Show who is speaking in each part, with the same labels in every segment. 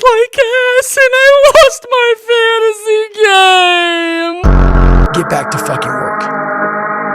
Speaker 1: like ass and I lost my fantasy game.
Speaker 2: Get back to fucking work.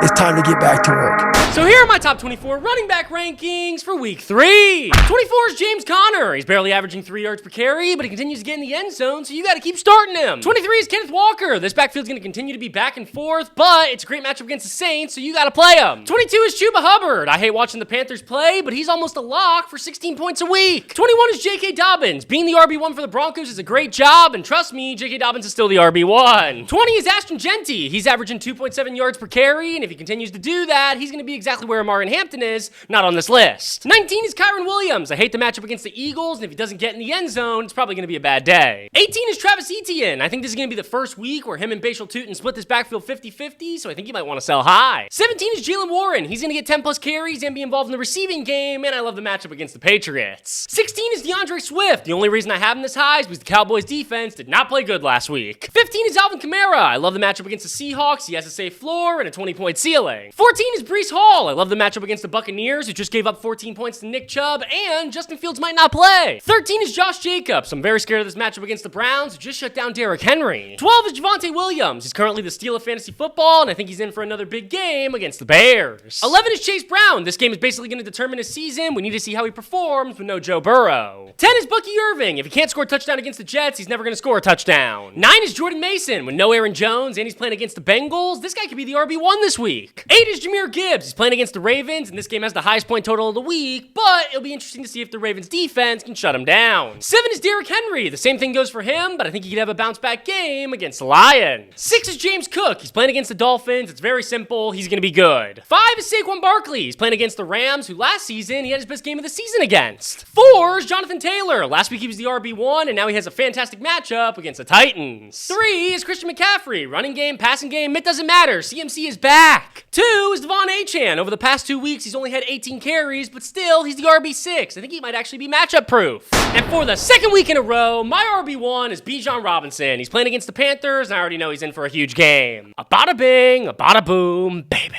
Speaker 2: It's time to get back to work.
Speaker 1: So here are my top 24 running back rankings for week 3. 24 is James Conner. He's barely averaging 3 yards per carry, but he continues to get in the end zone, so you got to keep starting him. 23 is Kenneth Walker. This backfield's going to continue to be back and forth, but it's a great matchup against the Saints, so you got to play him. 22 is Chuba Hubbard. I hate watching the Panthers play, but he's almost a lock for 16 points a week. 21 is J.K. Dobbins. Being the RB1 for the Broncos is a great job, and trust me, J.K. Dobbins is still the RB1. 20 is Ashton Genty. He's averaging 2.7 yards per carry, and if he continues to do that, he's going to be exactly where Amari Hampton is, not on this list. 19 is Kyron Williams. I hate the matchup against the Eagles, and if he doesn't get in the end zone, it's probably going to be a bad day. 18 is Travis Etienne. I think this is going to be the first week where him and Bashal Tutin split this backfield 50-50, so I think you might want to sell high. 17 is Jaylen Warren. He's going to get 10 plus carries and be involved in the receiving game, and I love the matchup against the Patriots. 16 is DeAndre Swift. The only reason I have him this high is because the Cowboys defense did not play good last week. 15 is Alvin Kamara. I love the matchup against the Seahawks. He has a safe floor and a 20-point ceiling. 14 is Breece Hall. I love the matchup against the Buccaneers, who just gave up 14 points to Nick Chubb, and Justin Fields might not play. 13 is Josh Jacobs. I'm very scared of this matchup against the Browns, who just shut down Derrick Henry. 12 is Javonte Williams. He's currently the steal of fantasy football, and I think he's in for another big game against the Bears. 11 is Chase Brown. This game is basically going to determine his season. We need to see how he performs with no Joe Burrow. 10 is Bucky Irving. If he can't score a touchdown against the Jets, he's never going to score a touchdown. 9 is Jordan Mason. With no Aaron Jones, and he's playing against the Bengals, this guy could be the RB1 this week. 8 is Jahmyr Gibbs. He's playing against the Ravens, and this game has the highest point total of the week, but it'll be interesting to see if the Ravens defense can shut him down. 7 is Derrick Henry. The same thing goes for him, but I think he could have a bounce back game against the Lions. 6 is James Cook. He's playing against the Dolphins. It's very simple. He's going to be good. 5 is Saquon Barkley. He's playing against the Rams, who last season he had his best game of the season against. 4 is Jonathan Taylor. Last week he was the RB1, and now he has a fantastic matchup against the Titans. 3 is Christian McCaffrey. Running game, passing game, it doesn't matter. CMC is back. 2 is Devon Achane. Over the past 2 weeks, he's only had 18 carries, but still, he's the RB6. I think he might actually be matchup proof. And for the second week in a row, my RB1 is Bijan Robinson. He's playing against the Panthers, and I already know he's in for a huge game. A bada bing, a bada boom, baby.